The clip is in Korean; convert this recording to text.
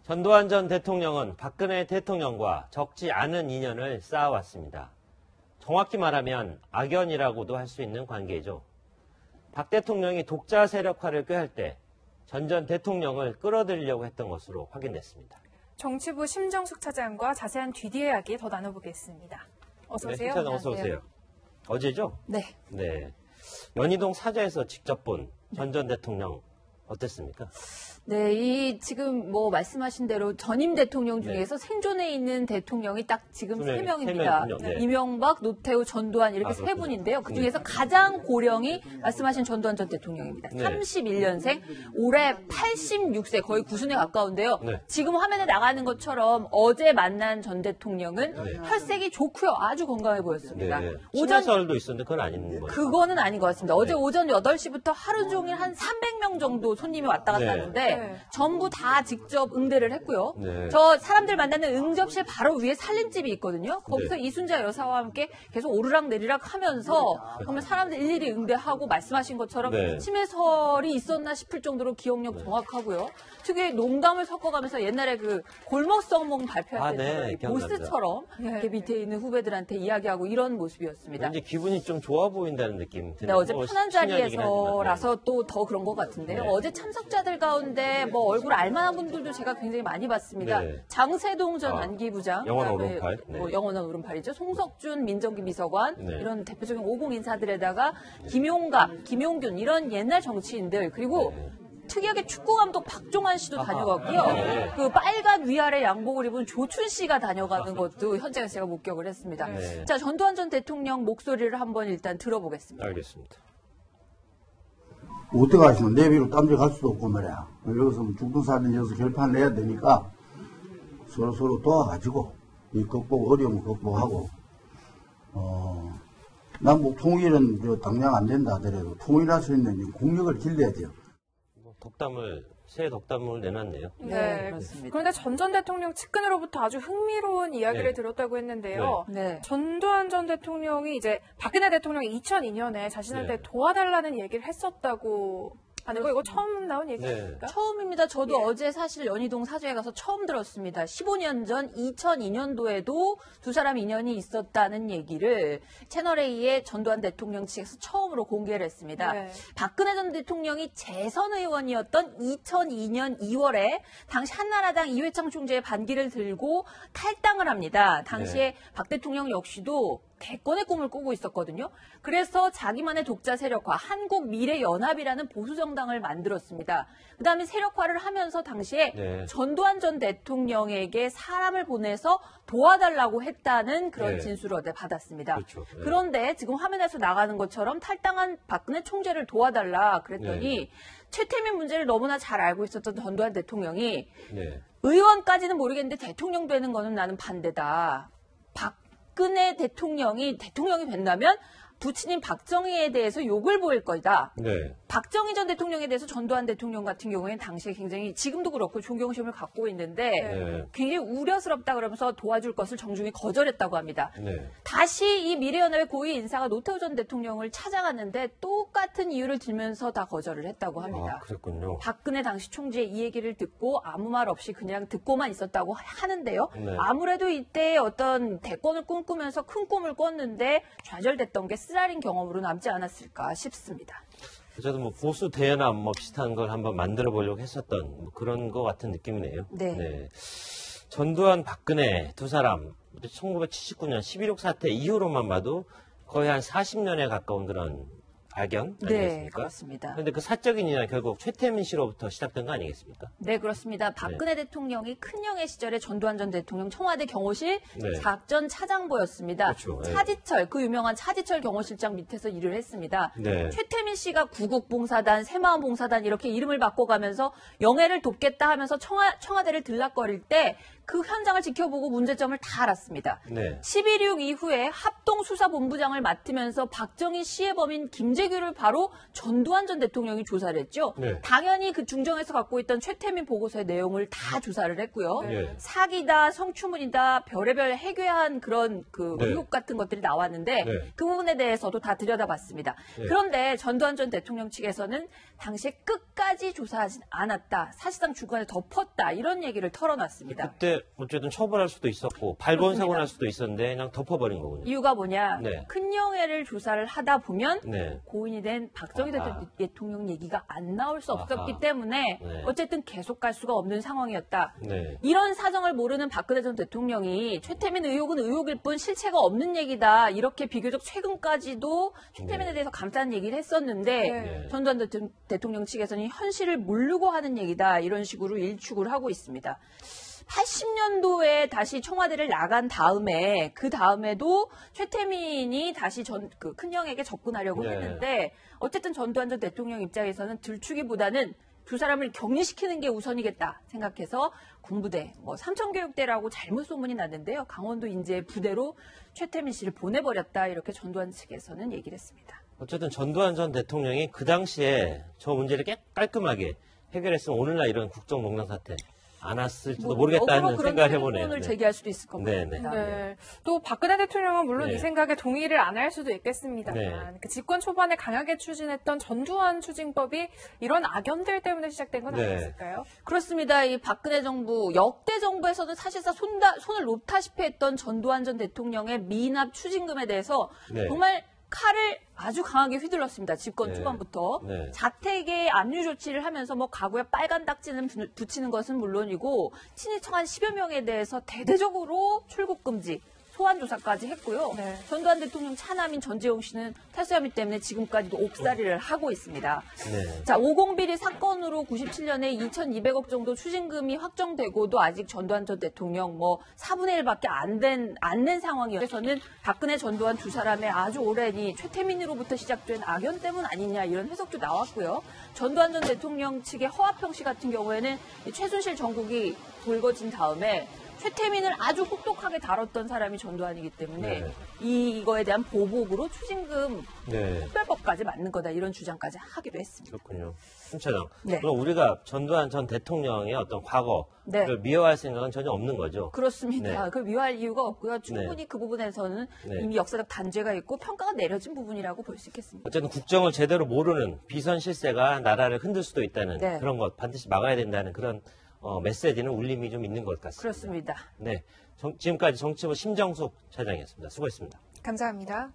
전두환 전 대통령은 박근혜 대통령과 적지 않은 인연을 쌓아왔습니다. 정확히 말하면 악연이라고도 할 수 있는 관계죠. 박 대통령이 독자 세력화를 꾀할 때 전 대통령을 끌어들이려고 했던 것으로 확인됐습니다. 정치부 심정숙 차장과 자세한 뒤뒤의 이야기 더 나눠보겠습니다. 어서 오세요. 네, 어서 오세요. 어제죠? 네. 네. 연희동 사저에서 직접 본 전 대통령 어땠습니까? 네, 지금 말씀하신 대로 전임 대통령 중에서 생존해 있는 대통령이 딱 지금 세 명입니다. 네. 이명박, 노태우, 전두환 이렇게 세 분인데요. 그 중에서 가장 고령이 말씀하신 전두환 전 대통령입니다. 네. 31년생, 올해 86세, 거의 90에 가까운데요. 네. 지금 화면에 나가는 것처럼 어제 만난 전 대통령은 혈색이 좋고요. 아주 건강해 보였습니다. 네. 오전 설도 있었는데 그건 아닌 거예요. 그거는 아닌 것 같습니다. 어제 오전 8시부터 하루 종일 한 300명 정도 손님이 왔다 갔다 하는데 전부 다 직접 응대를 했고요. 네. 저 사람들 만나는 응접실 바로 위에 살림집이 있거든요. 거기서 이순자 여사와 함께 계속 오르락내리락 하면서 정말 사람들 일일이 응대하고 말씀하신 것처럼 치매설이 있었나 싶을 정도로 기억력 정확하고요. 특유의 농담을 섞어가면서 옛날에 그 골목성몽 발표할 때 보스처럼 이렇게 밑에 있는 후배들한테 이야기하고 이런 모습이었습니다. 왠지 기분이 좀 좋아 보인다는 느낌 드네요. 네, 어제 편한 자리에서라서 또 더 그런 것 같은데요. 네. 어제 참석자들 가운데 얼굴 알만한 분들도 제가 굉장히 많이 봤습니다. 네. 장세동 전 안기부장, 영원한 오른팔, 영원한 오른팔이죠. 송석준 민정기 비서관 네. 이런 대표적인 50 인사들에다가 김용갑, 김용균 이런 옛날 정치인들 그리고 특이하게 축구 감독 박종환 씨도 다녀갔고요. 그 빨간 위아래 양복을 입은 조춘 씨가 다녀가는 것도 현장에서 제가 목격을 했습니다. 네. 자, 전두환 전 대통령 목소리를 한번 일단 들어보겠습니다. 알겠습니다. 어떡하시면 내비로 딴 데 갈 수도 없고 말이야. 여기서 죽든 살든 여기서 결판 내야 되니까 서로 도와가지고 이 어려움을 극복하고 남북 통일은 당장 안 된다 하더라도 통일할 수 있는 국력을 길러야 돼요. 새 덕담을 내놨네요. 네, 그렇습니다. 그런데 전 대통령 측근으로부터 아주 흥미로운 이야기를 들었다고 했는데요. 네. 전두환 전 대통령이 이제 박근혜 대통령이 2002년에 자신한테 도와달라는 얘기를 했었다고 하는 거 이거 처음 나온 얘기입니까? 처음입니다. 저도 어제 사실 연희동 사저에 가서 처음 들었습니다. 15년 전 2002년도에도 두 사람 인연이 있었다는 얘기를 채널A의 전두환 대통령 측에서 처음으로 공개를 했습니다. 네. 박근혜 전 대통령이 재선 의원이었던 2002년 2월에 당시 한나라당 이회창 총재의 반기를 들고 탈당을 합니다. 당시에 박 대통령 역시도 대권의 꿈을 꾸고 있었거든요. 그래서 자기만의 독자 세력화, 한국미래연합이라는 보수정당을 만들었습니다. 그다음에 세력화를 하면서 당시에 전두환 전 대통령에게 사람을 보내서 도와달라고 했다는 그런 진술을 어제 받았습니다. 그렇죠. 그런데 지금 화면에서 나가는 것처럼 탈당한 박근혜 총재를 도와달라 그랬더니 최태민 문제를 너무나 잘 알고 있었던 전두환 대통령이 의원까지는 모르겠는데 대통령 되는 거는 나는 반대다. 박근혜 대통령이 된다면 부친인 박정희에 대해서 욕을 보일 거다. 박정희 전 대통령에 대해서 전두환 대통령 같은 경우에는 당시에 굉장히 지금도 그렇고 존경심을 갖고 있는데 굉장히 우려스럽다 그러면서 도와줄 것을 정중히 거절했다고 합니다. 다시 이 미래연합의 고위 인사가 노태우 전 대통령을 찾아갔는데 똑같은 이유를 들면서 다 거절을 했다고 합니다. 그랬군요. 박근혜 당시 총재의 이 얘기를 듣고 아무 말 없이 그냥 듣고만 있었다고 하는데요. 아무래도 이때 어떤 대권을 꿈꾸면서 큰 꿈을 꿨는데 좌절됐던 게 쓰라린 경험으로 남지 않았을까 싶습니다. 저도 보수 대연합 비슷한 걸 한번 만들어 보려고 했었던 그런 것 같은 느낌이네요. 전두환, 박근혜 두 사람 1979년 11.6 사태 이후로만 봐도 거의 한 40년에 가까운 그런 발견 아니겠습니까? 네, 그렇습니다. 그런데 그 사적인 인연 결국 최태민 씨로부터 시작된 거 아니겠습니까? 네, 그렇습니다. 박근혜 대통령이 큰형의 시절에 전두환 전 대통령 청와대 경호실 작전 차장보였습니다. 차지철, 그 유명한 차지철 경호실장 밑에서 일을 했습니다. 최태민 씨가 구국봉사단, 새마음봉사단 이렇게 이름을 바꿔가면서 영예를 돕겠다 하면서 청와대를 들락거릴 때 그 현장을 지켜보고 문제점을 다 알았습니다. 네. 11.6 이후에 합동수사본부장을 맡으면서 박정희 시해 범인 김재규를 바로 전두환 전 대통령이 조사를 했죠. 네. 당연히 그 중정에서 갖고 있던 최태민 보고서의 내용을 다 조사를 했고요. 네. 사기다, 성추문이다, 별의별 해괴한 그런 그 네. 의혹 같은 것들이 나왔는데 네. 그 부분에 대해서도 다 들여다봤습니다. 네. 그런데 전두환 전 대통령 측에서는 당시에 끝까지 조사하진 않았다. 사실상 주관을 덮었다. 이런 얘기를 털어놨습니다. 그때 어쨌든 처벌할 수도 있었고 발본 사고 날 수도 있었는데 그냥 덮어버린 거군요. 이유가 뭐냐? 네. 큰영애를 조사를 하다 보면 네. 고인이 된 박정희 아하. 대통령 얘기가 안 나올 수 없었기 아하. 때문에 네. 어쨌든 계속 갈 수가 없는 상황이었다. 네. 이런 사정을 모르는 박근혜 전 대통령이 최태민 의혹은 의혹일 뿐 실체가 없는 얘기다. 이렇게 비교적 최근까지도 최태민에 네. 대해서 감싼 얘기를 했었는데 네. 전두환 대통령 측에서는 현실을 모르고 하는 얘기다. 이런 식으로 일축을 하고 있습니다. 80년도에 다시 청와대를 나간 다음에 그 다음에도 최태민이 다시 그 큰형에게 접근하려고 네. 했는데 어쨌든 전두환 전 대통령 입장에서는 들추기보다는 두 사람을 격리시키는 게 우선이겠다 생각해서 군부대, 삼천교육대라고 잘못 소문이 났는데요. 강원도 인제 부대로 최태민 씨를 보내버렸다 이렇게 전두환 측에서는 얘기를 했습니다. 어쨌든 전두환 전 대통령이 그 당시에 저 문제를 깔끔하게 해결했으면 오늘날 이런 국정농단 사태 안 왔을지도 모르겠다는 생각을 해보네요. 의문을 네. 제기할 수도 있을 것 네, 같습니다. 네. 또 박근혜 대통령은 물론 네. 이 생각에 동의를 안 할 수도 있겠습니다만 네. 그 집권 초반에 강하게 추진했던 전두환 추징법이 이런 악연들 때문에 시작된 건 네. 아니었을까요? 그렇습니다. 이 박근혜 정부, 역대 정부에서는 사실상 손을 놓다시피 했던 전두환 전 대통령의 미납 추징금에 대해서 네. 정말 칼을 아주 강하게 휘둘렀습니다. 집권 네. 초반부터. 네. 자택에 압류 조치를 하면서 가구에 빨간 딱지는 붙이는 것은 물론이고 친히 청한 10여 명에 대해서 대대적으로 출국 금지, 소환 조사까지 했고요. 네. 전두환 대통령 차남인 전재용 씨는 탈수염이 때문에 지금까지도 옥살이를 하고 있습니다. 네. 자, 50비리 사건으로 97년에 2,200억 정도 추징금이 확정되고도 아직 전두환 전 대통령 4분의 1밖에 안 낸 상황이어서는 박근혜 전두환 두 사람의 아주 오랜 이 최태민으로부터 시작된 악연 때문 아니냐 이런 해석도 나왔고요. 전두환 전 대통령 측의 허화평 씨 같은 경우에는 이 최순실 정국이 불거진 다음에 최태민을 아주 혹독하게 다뤘던 사람이 전두환이기 때문에 네. 이거에 대한 보복으로 추징금 네. 특별법까지 맞는 거다 이런 주장까지 하기도 했습니다. 그렇군요. 순 차장. 네. 그럼 우리가 전두환 전 대통령의 어떤 과거를 네. 미워할 생각은 전혀 없는 거죠. 그렇습니다. 네. 그걸 미워할 이유가 없고요. 충분히 그 부분에서는 네. 이미 역사적 단죄가 있고 평가가 내려진 부분이라고 볼 수 있겠습니다. 어쨌든 국정을 제대로 모르는 비선 실세가 나라를 흔들 수도 있다는 네. 그런 것 반드시 막아야 된다는 그런 메시지는 울림이 좀 있는 것 같습니다. 그렇습니다. 네, 지금까지 정치부 심정숙 차장이었습니다. 수고했습니다. 감사합니다.